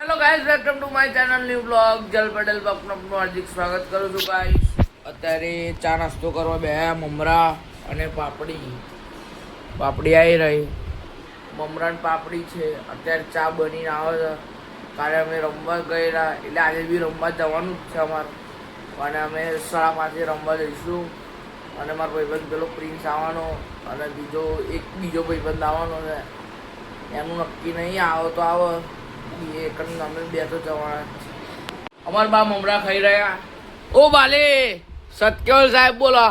Hello guys, welcome to my channel new blog Jal Patel બ્લોગનું હાર્દિક સ્વાગત કરું છું ગાઈસ. અત્યારે ચા નાસ્તો કરવા બેહ્યા. મમરા અને પાપડી આવી રહી. મમરા ને પાપડી છે. અત્યારે ચા બનીને આવે છે. કાલે અમે રમવા ગયેલા એટલે આજે બી રમવા જવાનું જ છે અમારે. અને અમે 5:30 રમવા જઈશું. અને મારો ભાઈબંધ પેલો પ્રિન્સ આવવાનો અને બીજો ભાઈબંધ આવવાનો છે. એનું નક્કી નહીં, આવો તો આવો. અમે બે તો જવાના. અમારા બા મમરા ખાઈ રહ્યા. ઓ બાલે સત્યવલ સાહેબ બોલો.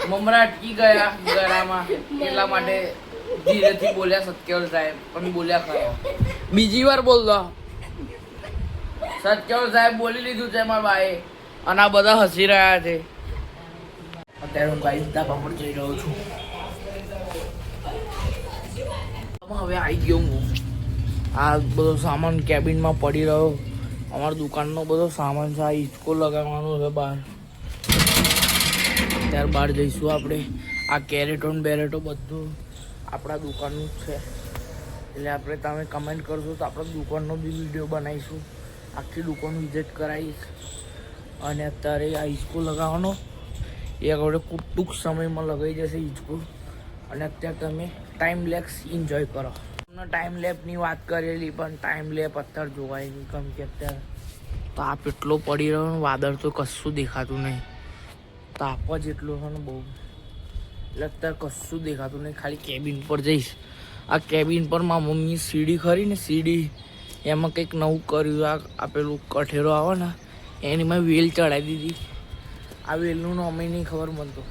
મમરા અટકી ગયા ગળામાં એટલા માટે ધીરેથી બોલ્યા સત્યવલ સાહેબ, પણ બોલ્યા ખરા. બીજી વાર બોલ દો. સત્યવલ સાહેબ બોલી લીધું છે મારા બાએ અને આ બધા હસી રહ્યા છે. અત્યારે હું ગાઈસ ધાબા પર જઈ રહ્યો છું. હવે આવી ગયો હું. આ બધો સામાન કેબિનમાં પડી રહ્યો. અમારી દુકાનનો બધો સામાન છે. આ હિંચકો લગાવવાનો છે બહાર. ત્યાર બહાર જઈશું આપણે. આ કેરેટો બધું આપણા દુકાનનું જ છે. એટલે આપણે તમે કમેન્ટ કરશો તો આપણા દુકાનનો બી વિડીયો બનાવીશું. આખી દુકાન વિઝિટ કરાવીશ. અને અત્યારે આ હિંચકો લગાવવાનો એ આપણે ખૂબ ટૂંક સમયમાં લગાવી જશે હિંચકો. અને અત્યારે તમે ટાઈમ લેપ્સ એન્જોય કરો. તમને ટાઈમ લેપની વાત કરેલી, પણ ટાઈમ લેપ અત્યારે જોવાય નહીં. કેમ કે અત્યારે તાપ એટલો પડી રહ્યો ને, વાદળ તો કશું દેખાતું નહીં. તાપ જ એટલો છે ને બહુ, એટલે અત્યારે કશું દેખાતું નહીં. ખાલી કેબિન પર જઈશ. આ કેબિન પર મારી મમ્મી સીડી ખરી ને, સીડી એમાં કંઈક નવું કર્યું. આ પેલું કઠેરો આવે ને એની મેં વેલ ચડાવી દીધી. આ વેલનું નામ નહીં ખબર મને તો.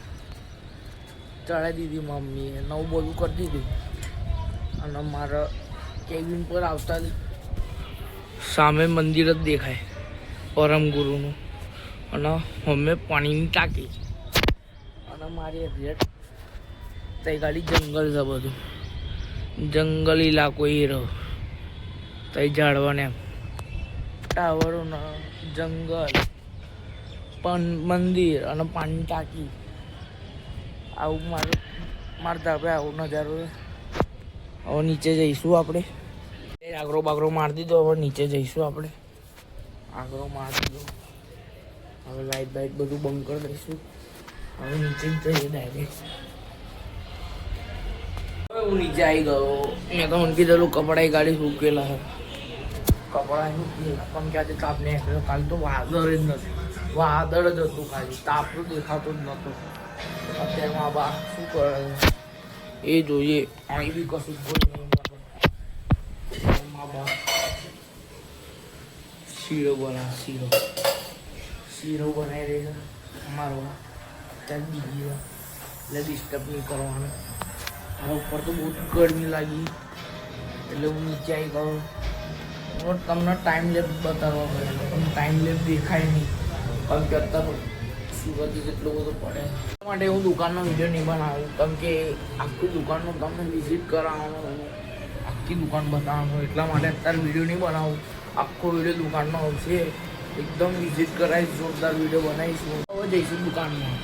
ચડાવી દીધી મમ્મીએ, નવું બધું કરી દીધું. અને મારા કેબિન પર આવતા સામે મંદિર જ દેખાય પરમ ગુરુનું. અને અમે પાણીની ટાંકી. અને મારી એક્ઝેક્ટ તઈ ગાડી જંગલ છે. બધું જંગલ ઇલાકો એ રહ્યો. તઈ ઝાડવાને એમ ટાવરોના જંગલ પણ મંદિર અને પાણીની ટાંકી. આવું મારા ધાબે આવો નજારો. હવે નીચે જઈશું આપણે. આગરો બાગરો મારી દીધો. હવે નીચે જઈશું આપણે. આગરો મારી દીધો. હવે લાઈટ બાઈટ બધું બંધ કરી દઈશું. હવે નીચે જઈએ ડાયરેક્ટ. હવે હું નીચે આવી ગયો. મેં તો મને કીધેલું કપડાં ગાડી સૂકેલા છે. કપડાં સૂકેલા પણ ક્યાંથી તાપ નહીં આવ્યો. કાલે તો વાદળ જ નથી. વાદળ જ હતું ખાલી. તાપ તો દેખાતો જ નહોતો. અત્યારે મા બા શું કરે એ જોઈએ. અહીં બી કશું કોઈ નહીં. મા બા શીરો બનાવી રહી છે અમારો. ત્યાં બીજી એટલે ડિસ્ટર્બ નહીં કરવાનું. મારા ઉપર તો બહુ ગરમી લાગી એટલે હું નીચે આવી ગયો. હું તમને ટાઈમ લેપ બતાવવા ગયેલો પણ ટાઈમ લેપ દેખાય નહીં. કારણ કે અત્યારે સુરત જેટલો બધો પડે માટે હું દુકાનનો વિડીયો નહીં બનાવ્યો. કેમ કે આખી દુકાનનો તમને વિઝિટ કરાવવાનો, આખી દુકાન બતાવવાનો. એટલા માટે અત્યારે વિડીયો નહીં બનાવું. આખો વિડીયો દુકાનનો આવશે. એકદમ વિઝિટ કરાવીશ. જોરદાર વિડીયો બનાવીશું. હવે જઈશું દુકાનમાં.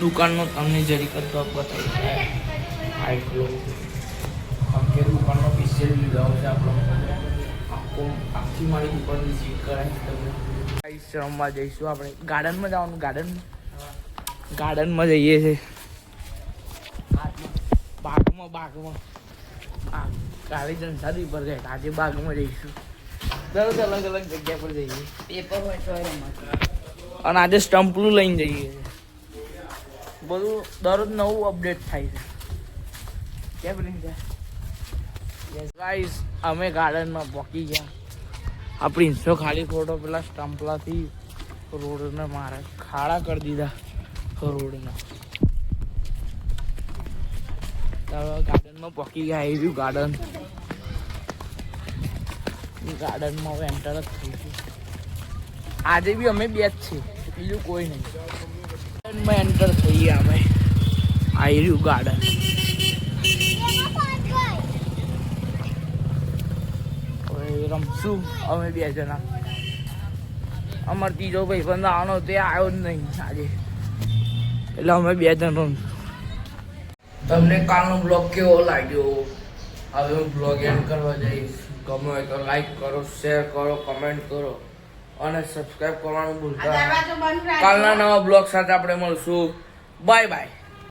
દુકાનનો તમને જરીક જ બતાવીશ. કેમ કે દુકાનનો સ્પેશિયલ વિડીયો આવશે આપણો. આખી મારી દુકાન વિઝિટ કરાવીશ તમને. રમવા જઈશું આપણે. ગાર્ડનમાં જવાનું. ગાર્ડનમાં જઈએ છીએ. બાગમાં હા, કાલે જનસાદી પર ગયા. આજે બાગમાં જઈશું. દરરોજ અલગ અલગ જગ્યા પર જઈએ. પેપર હોય તો અને આજે સ્ટમ્પલું લઈને જઈએ. બધું દરરોજ નવું અપડેટ થાય છે. કેમ નહીં ગાઈસ, અમે ગાર્ડનમાં પહોંચી ગયા. આ પ્રિન્સો ખાલી ખોટો પેલા સ્ટમ્પલાથી રોડને મારે ખાડા કરી દીધા રોડના. ગાર્ડનમાં પહોંચી ગયા. આવ્યું ગાર્ડનમાં હવે એન્ટર જ થઈ ગયું. આજે બી અમે બે જ છીએ, બીજું કોઈ નહીં. ગાર્ડનમાં એન્ટર થઈ ગયા અમે. આવ્યું ગાર્ડન. રમશું અમે બે જણા. અમારો ત્રીજો ભાઈબંધ આવવાનો તે આવ્યો જ નહીં આજે. એટલે અમે બે જણ રમશું. તમને કાલનો બ્લોગ કેવો લાગ્યો? હવે હું બ્લોગ એન્ડ કરવા જઈશ. ગમે હોય તો લાઈક કરો, શેર કરો, કમેન્ટ કરો અને સબસ્ક્રાઇબ કરવાનું ભૂલતા નહીં. કાલના નવા બ્લોગ સાથે આપણે મળશું. Bye bye.